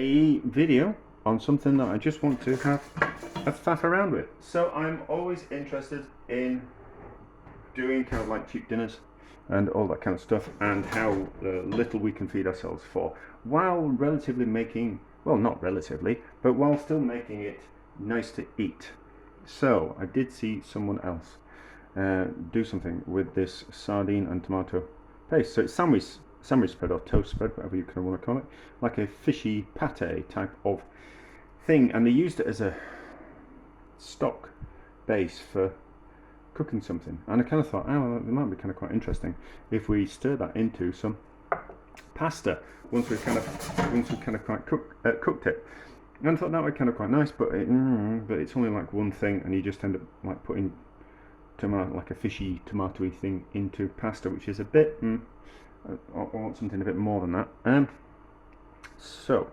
a video on something that I just want to have a faff around with. So I'm always interested in doing kind of like cheap dinners and all that kind of stuff, and how little we can feed ourselves for, while relatively making, well, not relatively, but while still making it nice to eat. So I did see someone else do something with this sardine and tomato paste. So it's sandwich spread or toast spread, whatever you kind of want to call it, like a fishy pate type of thing, and they used it as a stock base for cooking something. And I kind of thought, oh, well, it might be kind of quite interesting if we stir that into some pasta once we kind of quite cooked it. And I thought that would be kind of quite nice, but it's only like one thing, and you just end up like putting like a fishy tomatoey thing into pasta, which is a bit. I want something a bit more than that. So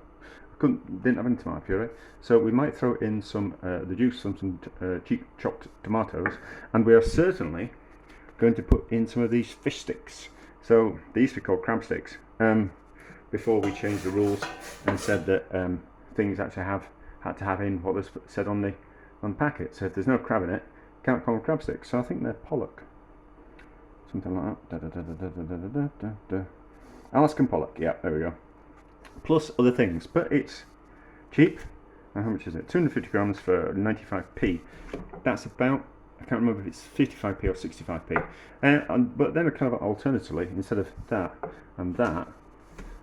I didn't have any tomato puree, so we might throw in some the juice from some cheap chopped tomatoes, and we are certainly going to put in some of these fish sticks. So they used to be called crab sticks before we changed the rules and said that things had to have in what was said on the packet. So if there's no crab in it, can't call them crab sticks. So I think they're pollock, something like that. Alaskan pollock, yeah, there we go. Plus other things, but it's cheap. How much is it? 250 grams for 95p. That's about, I can't remember if it's 55p or 65p. But then kind of alternatively, instead of that and that,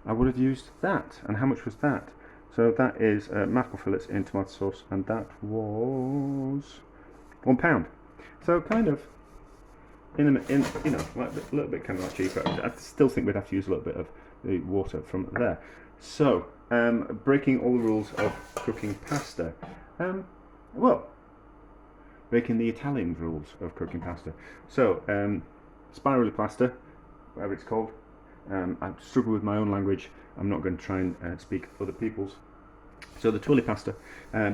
I would have used that. And how much was that? So that is mackerel fillets in tomato sauce, and that was £1. So kind of in you know, like a little bit kind of like cheaper. I still think we'd have to use a little bit of the water from there. So breaking all the rules of cooking pasta. Well, breaking the Italian rules of cooking pasta. So spirally pasta, whatever it's called. I struggle with my own language. I'm not going to try and speak other people's. So the twirly pasta,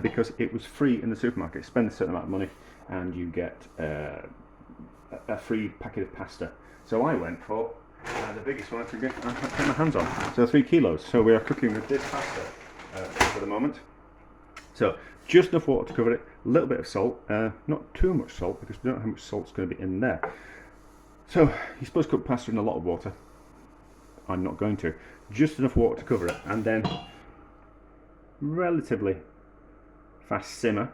because it was free in the supermarket. Spend a certain amount of money and you get a free packet of pasta. So I went for the biggest one I could get my hands on. So 3 kilos. So we are cooking with this pasta for the moment. So just enough water to cover it, a little bit of salt, not too much salt because we don't know how much salt's going to be in there. So you're supposed to cook pasta in a lot of water. I'm not going to. Just enough water to cover it, and then relatively fast simmer.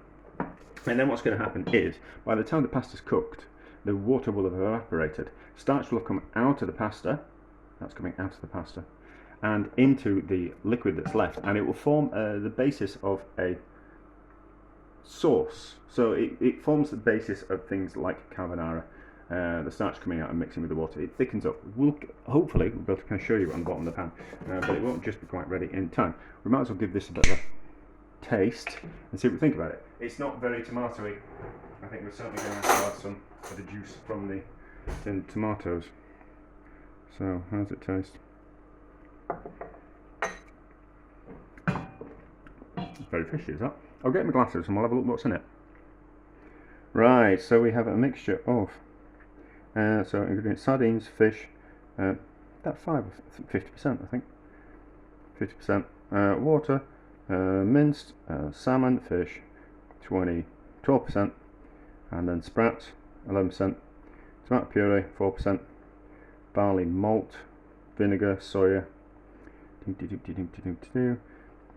And then what's going to happen is, by the time the pasta's cooked, the water will have evaporated. Starch will have come out of the pasta. That's coming out of the pasta and into the liquid that's left, and it will form the basis of a sauce. So it forms the basis of things like carbonara. The starch coming out and mixing with the water, it thickens up. Hopefully we'll be able to kind of show you on the bottom of the pan, but it won't just be quite ready in time. We might as well give this a bit of a taste and see what we think about it. It's not very tomatoey. I think we're certainly going to have to add some of the juice from the tinned tomatoes. So how does it taste? It's very fishy, is that? I'll get my glasses and we'll have a look what's in it. Right, so we have a mixture of so ingredients: sardines, fish, that 50%, I think, 50%, water, minced salmon, fish, 12%, and then sprats, 11%, tomato puree, 4%, barley malt, vinegar, soya,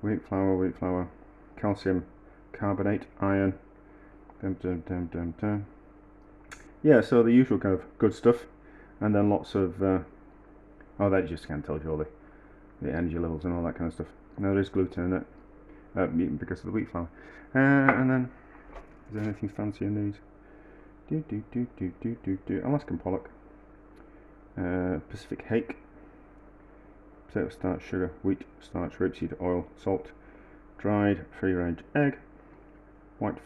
wheat flour, calcium carbonate, iron. Yeah, so the usual kind of good stuff, and then lots of oh, that just kind of tells you all the energy levels and all that kind of stuff. Now there is gluten in it, because of the wheat flour. And then, is there anything fancy in these? Alaskan pollock, Pacific hake, potato starch, sugar, wheat starch, rapeseed oil, salt, dried free-range egg, egg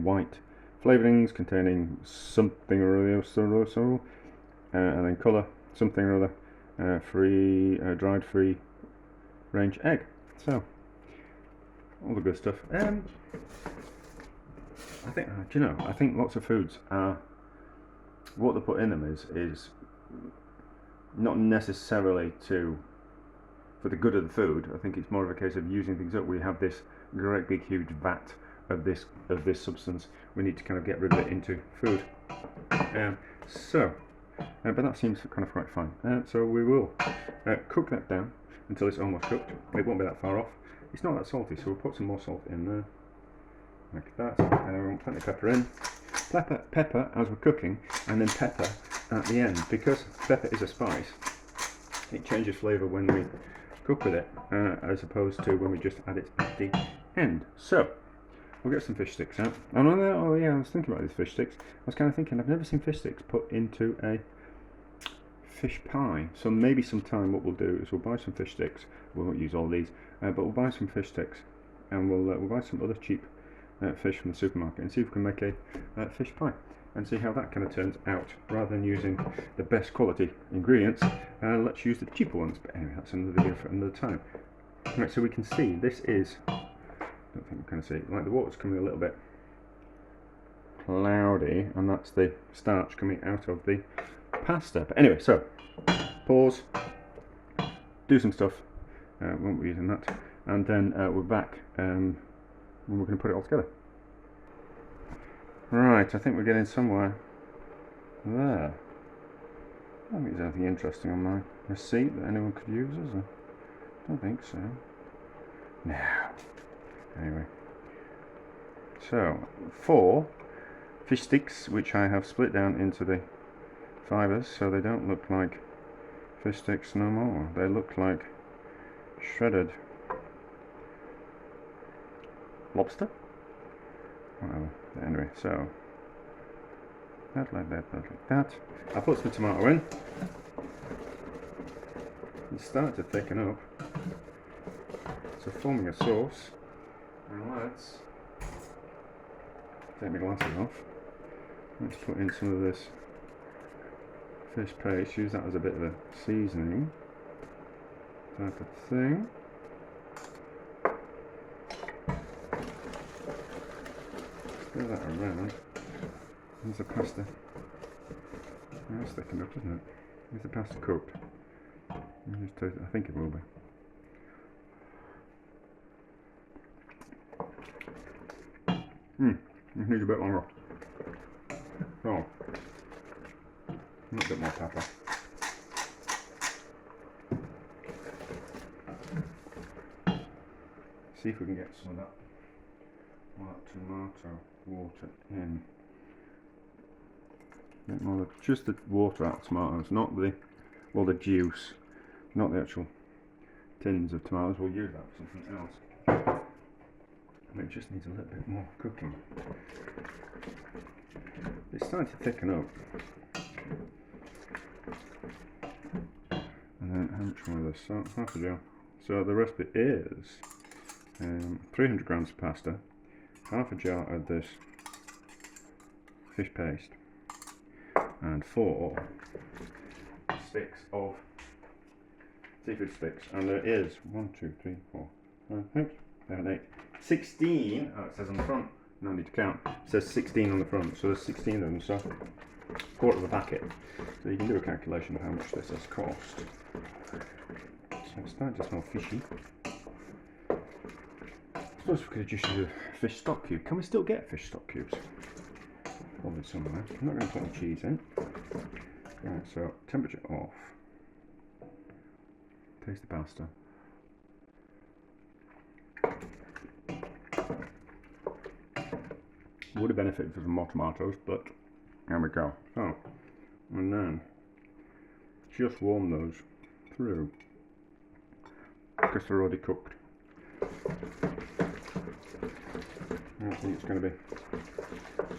white. Flavourings containing something or other, and then colour, something or other, dried free range egg. So all the good stuff. I think, I think lots of foods are, what they put in them is not necessarily to for the good of the food. I think it's more of a case of using things up. We have this great big huge vat of this substance. We need to kind of get rid of it into food. But that seems kind of quite fine. So we will cook that down until it's almost cooked. It won't be that far off. It's not that salty, so we'll put some more salt in there, like that. And we want plenty of pepper in. Pepper as we're cooking, and then pepper at the end, because pepper is a spice. It changes flavour when we cook with it, as opposed to when we just add it at the end. So we'll get some fish sticks out. Oh yeah, I was thinking about these fish sticks. I was kind of thinking I've never seen fish sticks put into a fish pie. So maybe sometime what we'll do is we'll buy some fish sticks. We won't use all these, but we'll buy some fish sticks, and we'll buy some other cheap fish from the supermarket and see if we can make a fish pie and see how that kind of turns out. Rather than using the best quality ingredients, let's use the cheaper ones. But anyway, that's another video for another time. Right, so we can see this is, I don't think we can see, like the water's coming a little bit cloudy, and that's the starch coming out of the pasta. But anyway, so pause, do some stuff, won't be using that, and then we're back when we're going to put it all together. Right, I think we're getting somewhere there. I don't think there's anything interesting on my receipt that anyone could use, is there? I don't think so. No. Anyway. So, 4 fish sticks, which I have split down into the fibres, so they don't look like fish sticks no more. They look like shredded lobster? Whatever. Anyway, so that like that, that like that. I put some tomato in. It's starting to thicken up. So forming a sauce. And let's take my glasses off. Let's put in some of this fish paste. Use that as a bit of a seasoning type of thing. Stir that around. There's the pasta. That's thickened up, isn't it? Is the pasta cooked? Just taste it. I think it will be. It needs a bit longer. So, a little bit more pepper. See if we can get some of that tomato water in. A bit more, just the water out of tomatoes, not the juice, not the actual tins of tomatoes. We'll use that for something else. It just needs a little bit more cooking. It's starting to thicken up. And then how much more of this? So, half a jar. So the recipe is 300 grams of pasta, half a jar of this fish paste, and 4 sticks of seafood sticks. And there is 1, 2, 3, 4, 5, 6, 7, 8, 16. Oh, it says on the front. No need to count. It says 16 on the front, so there's 16 of them. So quarter of a packet. So you can do a calculation of how much this has cost. So it's starting to smell fishy. I suppose we could have just used a fish stock cube. Can we still get fish stock cubes? Probably somewhere. I'm not going to put any cheese in. Right, so temperature off. Taste the pasta. Would have benefited from more tomatoes, but there we go. So, and then just warm those through because they're already cooked. I don't think it's going to be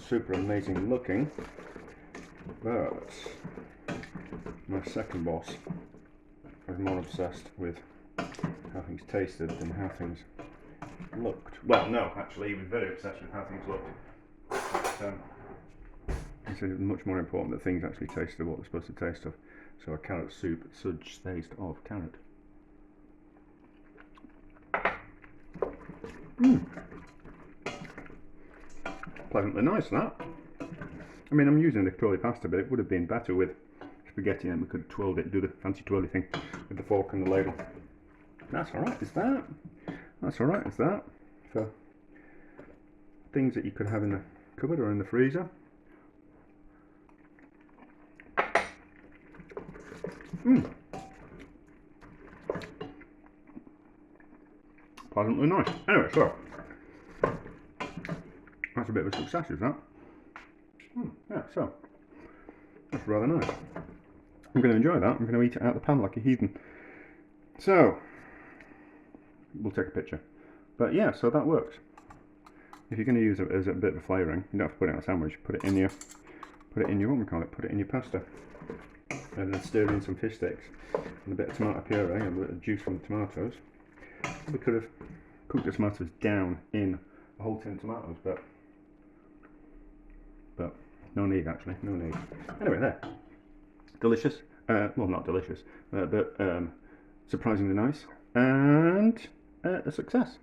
super amazing looking, but my second boss is more obsessed with how things tasted than how things looked. Well, no, actually, he was very obsessed with how things looked. But, he said it was much more important that things actually tasted what they're supposed to taste of. So a carrot soup, such taste of carrot. Pleasantly nice, that. I mean, I'm using the twirly pasta, but it would have been better with spaghetti, and we could have twirled it, do the fancy twirly thing with the fork and the ladle. That's alright, is that? That's alright, is that? For things that you could have in the cupboard or in the freezer. Pleasantly nice. Anyway, so that's a bit of a success, is that? Yeah, so that's rather nice. I'm going to enjoy that. I'm going to eat it out of the pan like a heathen. So we'll take a picture. But yeah, so that works. If you're going to use it as a bit of a flavouring, you don't have to put it in a sandwich. Put it in your what we call it? Put it in your pasta, and then stir in some fish sticks and a bit of tomato puree and a bit of juice from the tomatoes. We could have cooked the tomatoes down in a whole tin of tomatoes, but no need actually, no need. Anyway, there. Delicious. Well, not delicious, but surprisingly nice and a success.